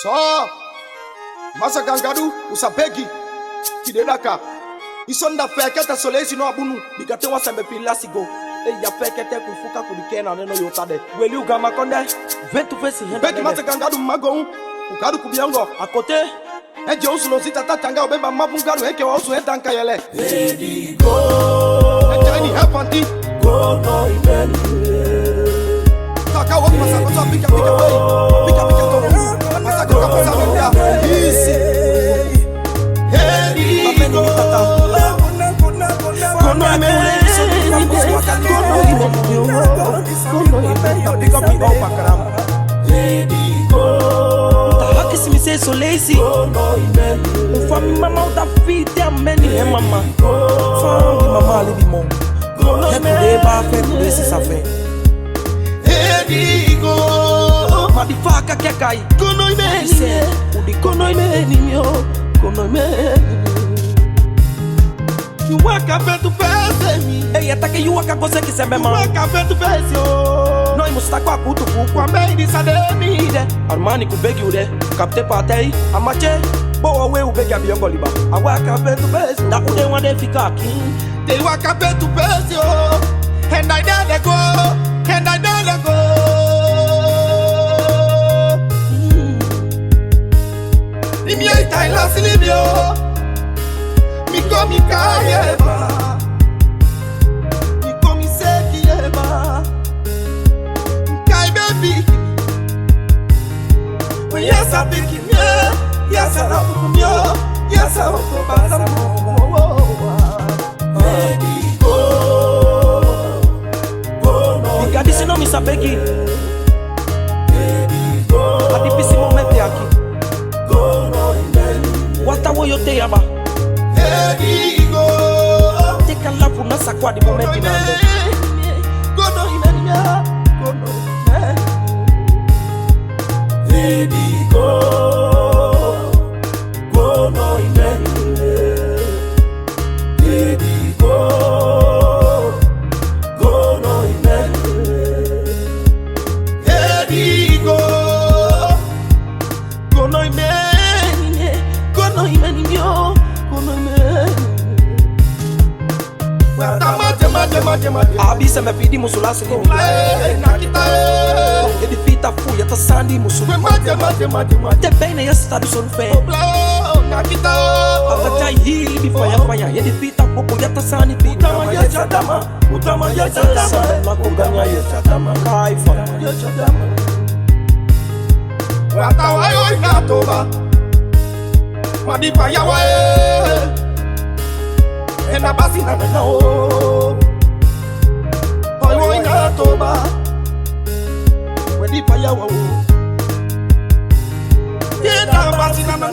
So, Masa Gangadu, Usapeki, Kidedaka. Isonda fekete soleil no abunu, bigate wa sembe pilasigo. E ya fekete kufuka kubikena neno yotade. Weli ugama konde, ventu fesi henda. Beki Masa Gangadu mago, ukadu kubiango, akote. Eje usulo sita tatanga obemba mabungaru eke wa usu etanka yele. Ready go. Eje ni hepanti, go no imeni. Taka wa masa koto pika way. Pika to. Masa koka pasa mbia. Easy. Ready go. Kono imeni. Me say so lazy. For me, mama, that feet, there many, mama. For me, mama, live more. Every bar, this is a fair. Edigo, Madifaka Kakai, Kono imeni, Kono imeni, Kono imeni. You walk up to face me. Hey, atake you walk up to say You walk up to face you. No, I must talk about Kwa made this a day. Armani kubegi ude, kapte patei, amache, bo awe ubegi abiyongo liba. Awa kape tu besi, da ude wade fika king. They walk up to face you, and I never go, and I never go. Limi ay taila silibio, miko mikayeba, miko misekieba, kai baby. Yes, I'm thinking, yeah. Yes, I'm looking, yeah. Yes, I'm looking, but I'm ready, go. You got this, you know, Mr. Becky. Ready, go. At the busy moment, Yaki. Go, no, what are you there, ba? ready, go. Take a lap on us, aqua, the moment in the Go, no, go, no, ready, go. Go, no, ready, go. Go, no, ready, go. Go no imeni, go no imeni mio, go no imeni. Abi se me pidi musulasi ni Edi fita fu yata sandi musul. Te bene ya stadi son fe. Avata hili bi faya. Edi fita popo yata sandi fi. Utama ya chadama. Makuganya ya chadama. Kaifa ya chadama. Watawa yo inatoba Madipa ya wae Ena basi na nao Oyo inatoba Madipa ya wao Ena basi na nao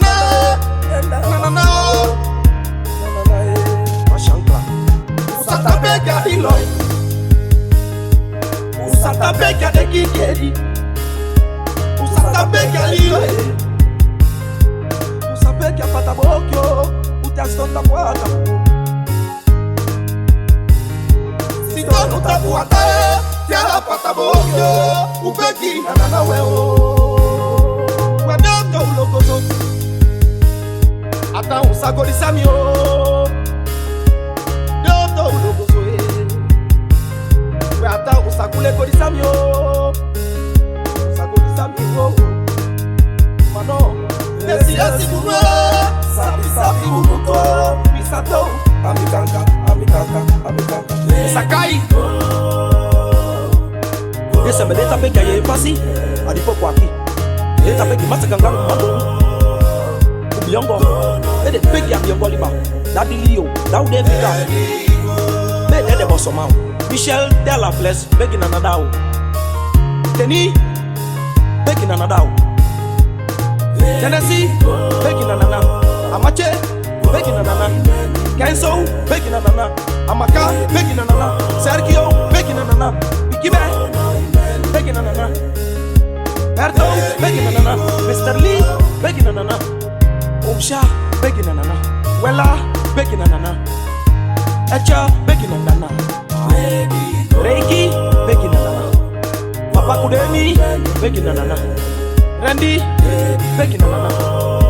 Ashankla. Usata beka diloi Usata beka de kikeri Usata beka liwe Usapeke pata bokyo, utasota kwata. Sitono tabuata Tiala pata bokyo Ubeki na weo Wadonga ulogozo Ata usago disamio Doto ulogozo Ata usagule disamio Usago disamio Mano Esi burwe Sapi buruto Misato Amikanka Sakai Ese me deta peke ye pasi, adipo kwa ki. Deta peke Masa Gangadu mago. Ubiongo, ede peke ya biongo liba. Daddy Leo, Daude Fika. Me dede bosso mau. Michel Della Fles, begi na nadao. Teni, begi na nadao. Tennessee, begi na nana. Amache, begi na nana. Kenzo, begi na nana. Amaka, begi na nana. Sergio, begi na nana. Ikibe, begi na nana. Berto, begi na nana. Mr. Lee, begi na nana. Omsha, begi na nana. Wella, begi na nana. Echa, begi na nana. Reiki, begi na nana. Papa Kudemi, begi na nana. Randy, begi na nana.